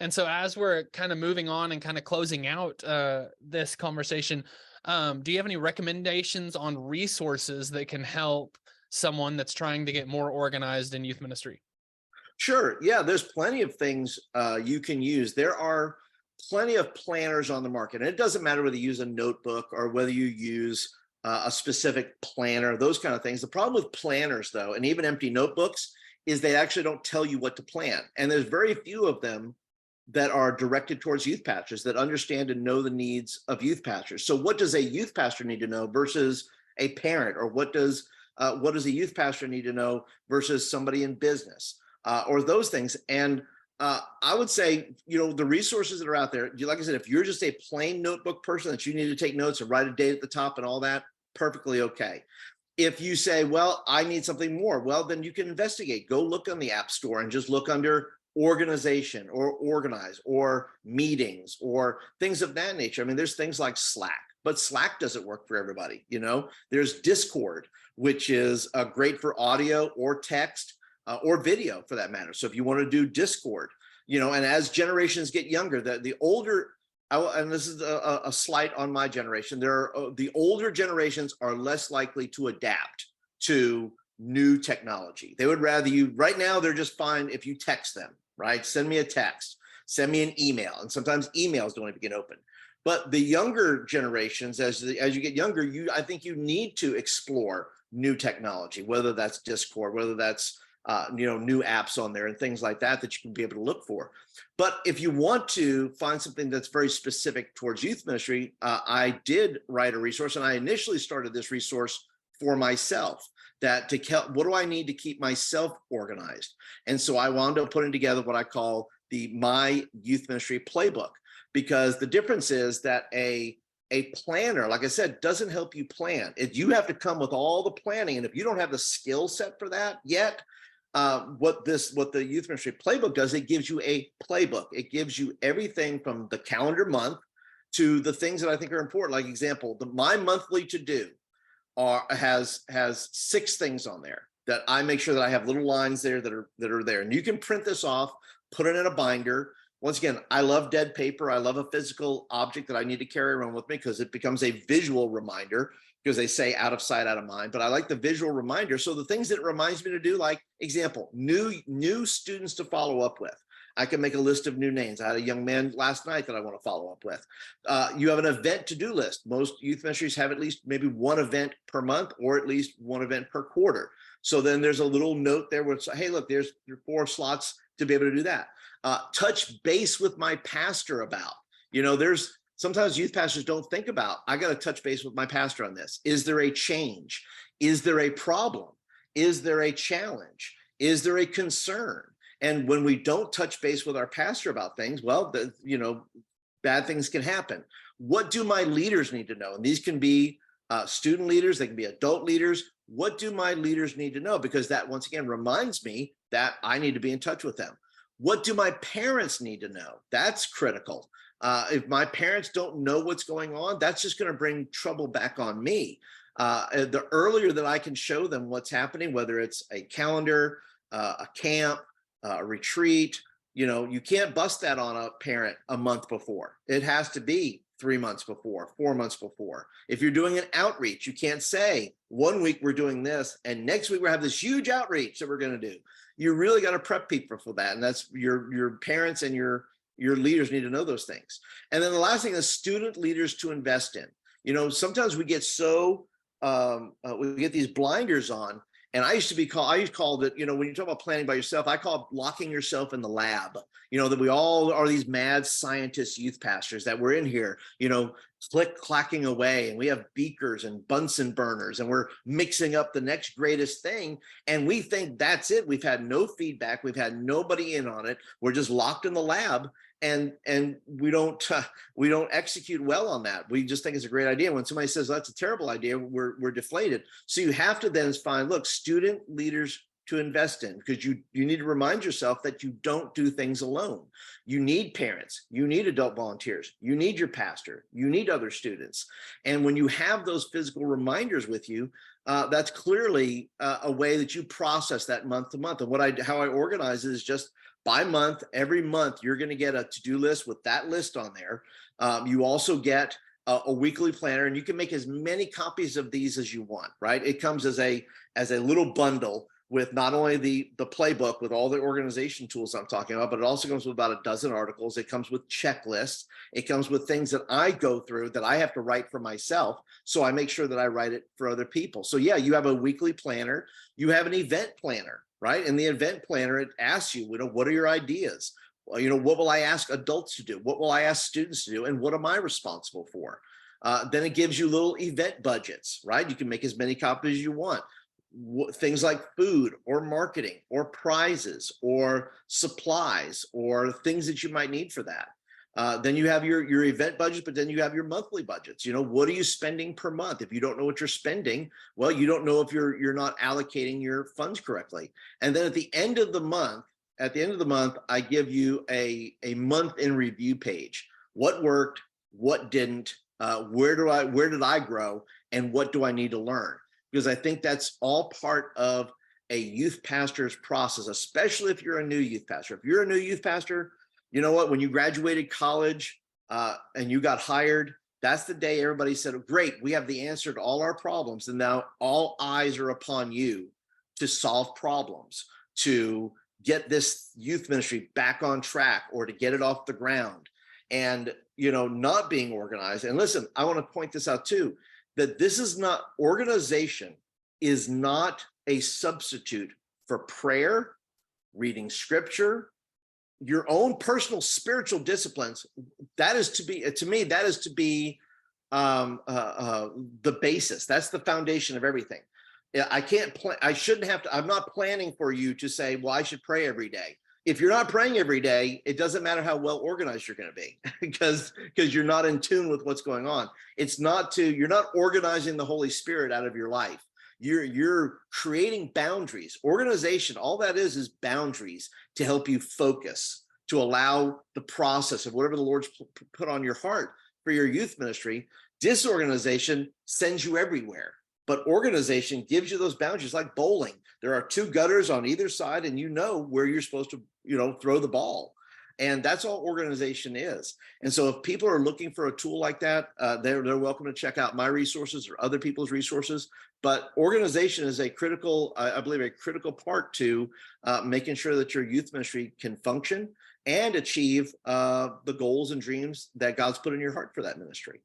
And so as we're kind of moving on and kind of closing out this conversation, do you have any recommendations on resources that can help someone that's trying to get more organized in youth ministry? Sure. Yeah, there's plenty of things you can use. There are plenty of planners on the market. And it doesn't matter whether you use a notebook or whether you use a specific planner, those kind of things. The problem with planners, though, and even empty notebooks, is they actually don't tell you what to plan. And there's very few of them that are directed towards youth pastors that understand and know the needs of youth pastors. So what does a youth pastor need to know versus a parent? Or what does a youth pastor need to know versus somebody in business? Or those things. And I would say, the resources that are out there, like I said, if you're just a plain notebook person that you need to take notes and write a date at the top and all that, perfectly okay. If you say, well, I need something more, well, then you can investigate. Go look on the App Store and just look under organization or organize or meetings or things of that nature. I mean, there's things like Slack, but Slack doesn't work for everybody. There's Discord, which is great for audio or text. Or video for that matter. So if you want to do Discord, and as generations get younger, the older, and this is a slight on my generation, the older generations are less likely to adapt to new technology. They would rather right now, they're just fine if you text them, right? Send me a text, send me an email. And sometimes emails don't even get open. But the younger generations, as you get younger, I think you need to explore new technology, whether that's Discord, whether that's new apps on there and things like that you can be able to look for. But if you want to find something that's very specific towards youth ministry, I did write a resource, and I initially started this resource for myself. What do I need to keep myself organized? And so I wound up putting together what I call the My Youth Ministry Playbook, because the difference is that a planner, like I said, doesn't help you plan. You have to come with all the planning, and if you don't have the skill set for that yet, what the Youth Ministry Playbook does, it gives you a playbook. It gives you everything from the calendar month to the things that I think are important. Like example, my monthly to-do has 6 things on there that I make sure that I have little lines there that are there. And you can print this off, put it in a binder. Once again, I love dead paper. I love a physical object that I need to carry around with me because it becomes a visual reminder, because they say out of sight, out of mind, but I like the visual reminder. So the things that it reminds me to do, like example, new students to follow up with. I can make a list of new names. I had a young man last night that I want to follow up with. You have an event to-do list. Most youth ministries have at least maybe one event per month or at least one event per quarter. So then there's a little note there where it's, hey, look, there's your 4 slots to be able to do that. Touch base with my pastor about, sometimes youth pastors don't think about, I got to touch base with my pastor on this. Is there a change? Is there a problem? Is there a challenge? Is there a concern? And when we don't touch base with our pastor about things, well, bad things can happen. What do my leaders need to know? And these can be student leaders, they can be adult leaders. What do my leaders need to know? Because that, once again, reminds me that I need to be in touch with them. What do my parents need to know? That's critical. If my parents don't know what's going on, that's just going to bring trouble back on me. The earlier that I can show them what's happening, whether it's a calendar, a camp, a retreat, you can't bust that on a parent a month before. It has to be 3 months before, 4 months before. If you're doing an outreach, you can't say 1 week we're doing this and next week we have this huge outreach that we're going to do. You really got to prep people for that. And that's your parents and your leaders need to know those things. And then the last thing is student leaders to invest in. Sometimes we get we get these blinders on. And I used to call it, when you talk about planning by yourself, I call it locking yourself in the lab. That we all are these mad scientist youth pastors that we're in here, clacking away, and we have beakers and Bunsen burners, and we're mixing up the next greatest thing. And we think that's it. We've had no feedback. We've had nobody in on it. We're just locked in the lab. And we don't execute well on that. We just think it's a great idea. When somebody says that's a terrible idea, we're deflated. So you have to then find, student leaders to invest in, because you need to remind yourself that you don't do things alone. You need parents, you need adult volunteers, you need your pastor, you need other students. And when you have those physical reminders with you, that's clearly a way that you process that month to month. And how I organize it is just by month. Every month, you're going to get a to-do list with that list on there. You also get a weekly planner, and you can make as many copies of these as you want, right? It comes as a little bundle with not only the playbook with all the organization tools I'm talking about, but it also comes with about a dozen articles. It comes with checklists. It comes with things that I go through that I have to write for myself. So I make sure that I write it for other people. So yeah, you have a weekly planner. You have an event planner, right? And the event planner, it asks you, what are your ideas? Well, what will I ask adults to do? What will I ask students to do? And what am I responsible for? Then it gives you little event budgets, right? You can make as many copies as you want. Things like food or marketing or prizes or supplies or things that you might need for that. Then you have your event budget, but then you have your monthly budgets. What are you spending per month? If you don't know what you're spending, well, you don't know if you're not allocating your funds correctly. And then at the end of the month, I give you a month in review page. What worked, what didn't, where did I grow, and what do I need to learn? Because I think that's all part of a youth pastor's process, especially if you're a new youth pastor. If you're a new youth pastor, you know what? When you graduated college and you got hired, that's the day everybody said, oh, great, we have the answer to all our problems. And now all eyes are upon you to solve problems, to get this youth ministry back on track or to get it off the ground. And, not being organized. And listen, I want to point this out too, that organization is not a substitute for prayer, reading scripture, your own personal spiritual disciplines. That is to be the basis. That's the foundation of everything. I can't plan. I shouldn't have to. I'm not planning for you to say, well, I should pray every day. If you're not praying every day, it doesn't matter how well organized you're going to be because you're not in tune with what's going on. You're not organizing the Holy Spirit out of your life. You're creating boundaries. Organization, all that is boundaries to help you focus, to allow the process of whatever the Lord's put on your heart for your youth ministry. Disorganization sends you everywhere. But organization gives you those boundaries, like bowling. There are two gutters on either side, and you know where you're supposed to, throw the ball. And that's all organization is. And so if people are looking for a tool like that, they're welcome to check out my resources or other people's resources. But organization is I believe, a critical part to making sure that your youth ministry can function and achieve the goals and dreams that God's put in your heart for that ministry.